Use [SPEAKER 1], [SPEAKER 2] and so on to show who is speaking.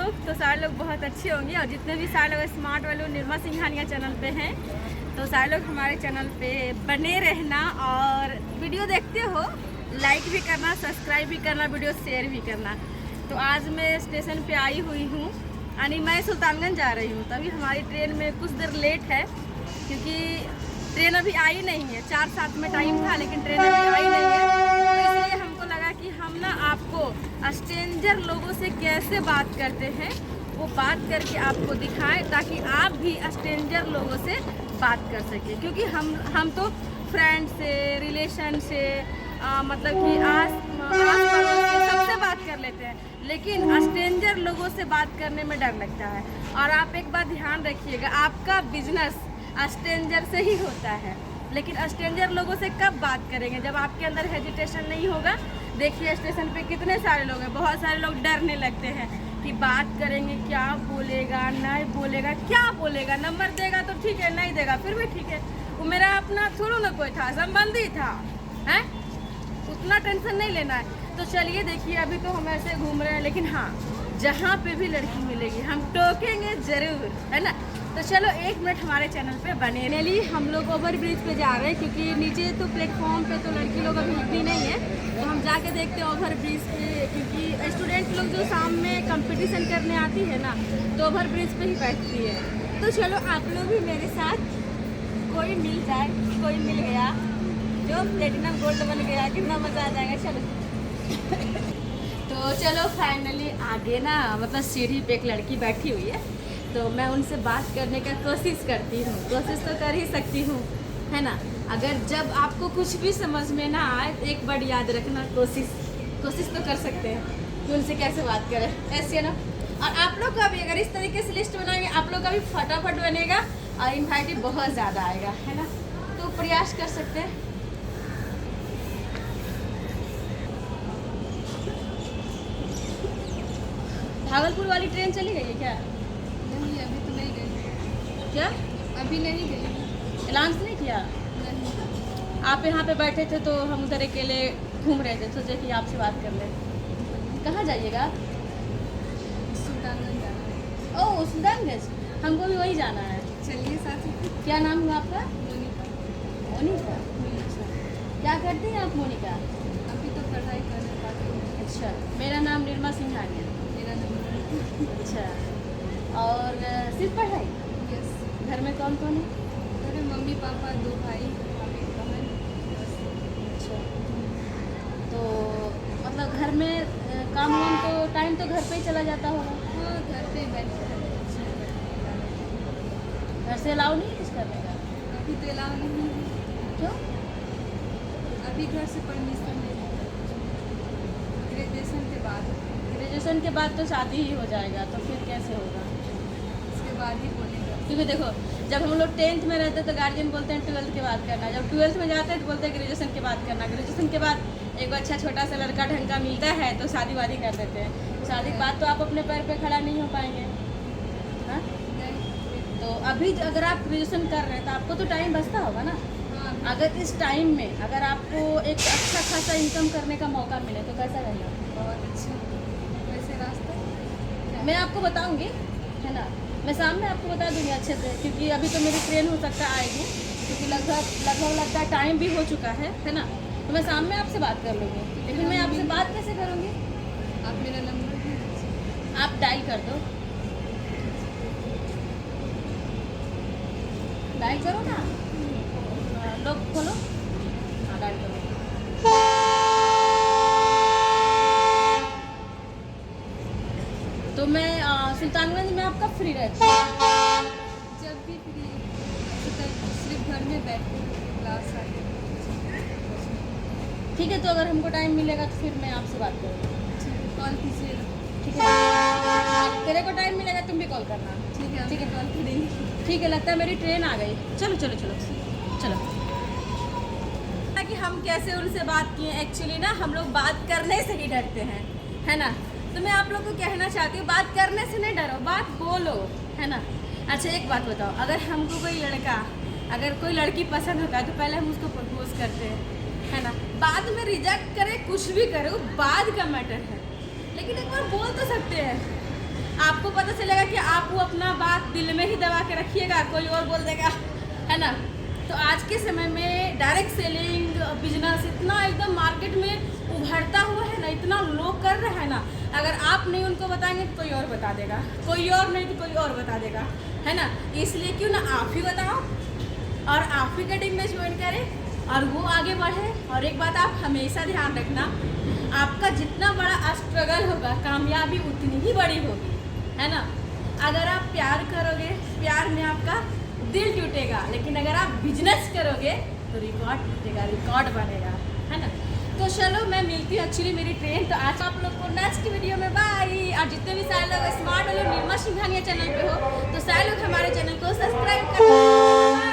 [SPEAKER 1] लोग, तो सारे लोग बहुत अच्छे होंगे और जितने भी सारे लोग स्मार्ट वाले निर्मा सिंघानिया चैनल पे हैं तो सारे लोग हमारे चैनल पे बने रहना और वीडियो देखते हो लाइक भी करना, सब्सक्राइब भी करना, वीडियो शेयर भी करना। तो आज मैं स्टेशन पे आई हुई हूँ, यानी मैं सुल्तानगंज जा रही हूँ। तभी हमारी ट्रेन में कुछ देर लेट है क्योंकि ट्रेन अभी आई नहीं है। 4-7 में टाइम था लेकिन ट्रेन अभी आई नहीं है, तो इसलिए हमको लगा कि हम ना आपको स्ट्रेंजर लोगों से कैसे बात करते हैं वो बात करके आपको दिखाएं ताकि आप भी स्ट्रेंजर लोगों से बात कर सकें। क्योंकि हम तो फ्रेंड से, रिलेशन से, मतलब कि आस पड़ोस से सबसे बात कर लेते हैं, लेकिन स्ट्रेंजर लोगों से बात करने में डर लगता है। और आप एक बात ध्यान रखिएगा, आपका बिजनेस स्ट्रेंजर से ही होता है, लेकिन स्ट्रेंजर लोगों से कब बात करेंगे जब आपके अंदर हेजिटेशन नहीं होगा। देखिए स्टेशन पे कितने सारे लोग हैं, बहुत सारे लोग डरने लगते हैं कि बात करेंगे, क्या बोलेगा, नहीं बोलेगा, क्या बोलेगा, नंबर देगा तो ठीक है, नहीं देगा फिर भी ठीक है, वो मेरा अपना थोड़ा ना कोई था, संबंधी था, हैं, उतना टेंशन नहीं लेना है। तो चलिए देखिए अभी तो हम ऐसे घूम रहे हैं, लेकिन हाँ जहाँ पे भी लड़की मिलेगी हम टोकेंगे ज़रूर, है ना। तो चलो 1 मिनट हमारे चैनल पे बने रहिए। हम लोग ओवर ब्रिज पे जा रहे हैं क्योंकि नीचे तो प्लेटफॉर्म पे तो लड़की लोग अभी इतनी नहीं है, तो हम जाके देखते हैं ओवर ब्रिज पे, क्योंकि स्टूडेंट लोग जो शाम में कंपटीशन करने आती है ना तो ओवर ब्रिज पे ही बैठती है। तो चलो आप लोग भी मेरे साथ, कोई मिल जाए, कोई मिल गया जो प्लेटिनम गोल्ड बन गया, कितना मज़ा आ जाएगा। चलो तो चलो फाइनली आगे ना, मतलब सीढ़ी पे एक लड़की बैठी हुई है, तो मैं उनसे बात करने का कोशिश करती हूँ, कोशिश तो कर ही सकती हूँ, है ना। अगर जब आपको कुछ भी समझ में ना आए तो एक बार याद रखना, कोशिश तो कर सकते हैं कि उनसे कैसे बात करें, ऐसे ना। और आप लोग का भी अगर इस तरीके से लिस्ट बनाएंगे आप लोग का भी फटाफट बनेगा और इन्वाइटी बहुत ज़्यादा आएगा, है ना। तो प्रयास कर सकते हैं। भागलपुर वाली ट्रेन चली गई है क्या?
[SPEAKER 2] नहीं, अभी तो नहीं गई।
[SPEAKER 1] क्या
[SPEAKER 2] अभी नहीं गई।
[SPEAKER 1] अनाउंस नहीं किया?
[SPEAKER 2] नहीं।
[SPEAKER 1] आप यहाँ पे बैठे थे तो हम उधर अकेले घूम रहे थे, सोचे कि आपसे बात कर लें। कहाँ जाइएगा?
[SPEAKER 2] सुल्तानगंज जाना है।
[SPEAKER 1] ओह सुल्तानगंज, हमको भी वही जाना है।
[SPEAKER 2] चलिए साथ ही।
[SPEAKER 1] क्या नाम हुआ आपका?
[SPEAKER 2] मोनिका।
[SPEAKER 1] मोनिका। अच्छा, क्या करती हैं आप मोनिका?
[SPEAKER 2] अभी तो पढ़ाई करने बाकी है।
[SPEAKER 1] अच्छा, मेरा नाम निर्मा सिंघानिया।
[SPEAKER 2] मेरा नंबर।
[SPEAKER 1] अच्छा, और सिर्फ पढ़ाई?
[SPEAKER 2] यस।
[SPEAKER 1] घर में कौन कौन है?
[SPEAKER 2] मेरे मम्मी पापा, 2 भाई, एक बहन।
[SPEAKER 1] अच्छा, तो मतलब घर में काम वाम तो टाइम तो घर पे ही चला जाता होगा?
[SPEAKER 2] हाँ, घर पे बैठ कर
[SPEAKER 1] घर से अलाउ नहीं कुछ करने का?
[SPEAKER 2] अभी तो अलाउ नहीं है।
[SPEAKER 1] क्यों?
[SPEAKER 2] अभी घर से परमिशन नहीं है। ग्रेजुएशन के बाद।
[SPEAKER 1] ग्रेजुएशन के बाद तो शादी ही हो जाएगा, तो फिर कैसे होगा?
[SPEAKER 2] उसके बाद ही बोलेगा।
[SPEAKER 1] क्योंकि देखो जब हम लोग 10th में रहते तो गार्जियन बोलते हैं 12th के बाद करना, जब 12th में जाते हैं तो बोलते हैं ग्रेजुएशन के बाद करना, ग्रेजुएशन के बाद एक अच्छा छोटा सा लड़का ढंग का मिलता है तो शादी वादी कर देते हैं। शादी के बाद तो आप अपने पैर पे खड़ा नहीं हो पाएंगे, हाँ। तो अभी अगर आप ग्रेजुएशन कर रहे हैं तो आपको तो टाइम बचता होगा ना।
[SPEAKER 2] हाँ।
[SPEAKER 1] अगर इस टाइम में अगर आपको एक अच्छा खासा इनकम करने का मौका मिले तो कैसा रहेगा?
[SPEAKER 2] बहुत अच्छा। वैसे रास्ता
[SPEAKER 1] मैं आपको बताऊंगी, है ना, मैं शाम में आपको बता दूंगी अच्छे से, क्योंकि अभी तो मेरी ट्रेन हो सकता है आएगी, क्योंकि लगभग लगता है टाइम भी हो चुका है ना। तो मैं शाम में आपसे बात कर लूँगी, लेकिन मैं आपसे बात कैसे करूँगी?
[SPEAKER 2] आप मेरा नंबर
[SPEAKER 1] आप डायल कर दो, डायल करो ना, लोग खोलो, हाँ डायल करो। तो मैं सुल्तानगंज में आपका फ्री रहती हूँ?
[SPEAKER 2] जब भी फ्री, ऐसे तक सिर्फ घर में बैठ के क्लास आए।
[SPEAKER 1] ठीक है, तो अगर हमको टाइम मिलेगा तो फिर मैं आपसे बात करूँगी।
[SPEAKER 2] कॉल कीजिए।
[SPEAKER 1] ठीक है, तेरे को टाइम मिलेगा तुम भी कॉल करना।
[SPEAKER 2] ठीक है,
[SPEAKER 1] ठीक है,
[SPEAKER 2] कॉल करेंगे।
[SPEAKER 1] ठीक है, लगता है मेरी ट्रेन आ गई। चलो चलो चलो चलो। कि हम कैसे उनसे बात किए, एक्चुअली ना हम लोग बात करने से ही डरते हैं, है ना। तो मैं आप लोग को कहना चाहती हूँ बात करने से नहीं डरो, बात बोलो, है ना। अच्छा एक बात बताओ, अगर हमको कोई लड़का, अगर कोई लड़की पसंद होता है तो पहले हम उसको प्रपोज करते हैं, है ना। बाद में रिजेक्ट करे, कुछ भी करे, वो बाद का मैटर है, लेकिन एक बार बोल तो सकते हैं, आपको पता चलेगा कि आप वो अपना बात दिल में ही दबा के रखिएगा, कोई और बोल देगा, है ना। तो आज के समय में डायरेक्ट सेलिंग बिजनेस इतना एकदम मार्केट में उभरता हुआ है ना, इतना लोग कर रहे हैं ना, अगर आप नहीं उनको बताएंगे तो कोई और बता देगा, कोई और नहीं तो कोई और बता देगा, है ना। इसलिए क्यों ना आप ही बताओ और आप ही का टीम में ज्वाइन करें और वो आगे बढ़े। और एक बात आप हमेशा ध्यान रखना, आपका जितना बड़ा स्ट्रगल होगा कामयाबी उतनी ही बड़ी होगी, है ना। अगर आप प्यार करोगे, प्यार में आपका दिल टूटेगा, लेकिन अगर आप बिजनेस करोगे तो रिकॉर्ड टूटेगा, रिकॉर्ड बनेगा, है ना। तो चलो मैं मिलती हूँ, एक्चुअली मेरी ट्रेन, तो आज आप लोग को नेक्स्ट वीडियो में बाय। और जितने भी सारे लोग स्मार्ट वाले निर्मा सिंघानिया चैनल पे हो तो सारे लोग हमारे चैनल को सब्सक्राइब करो।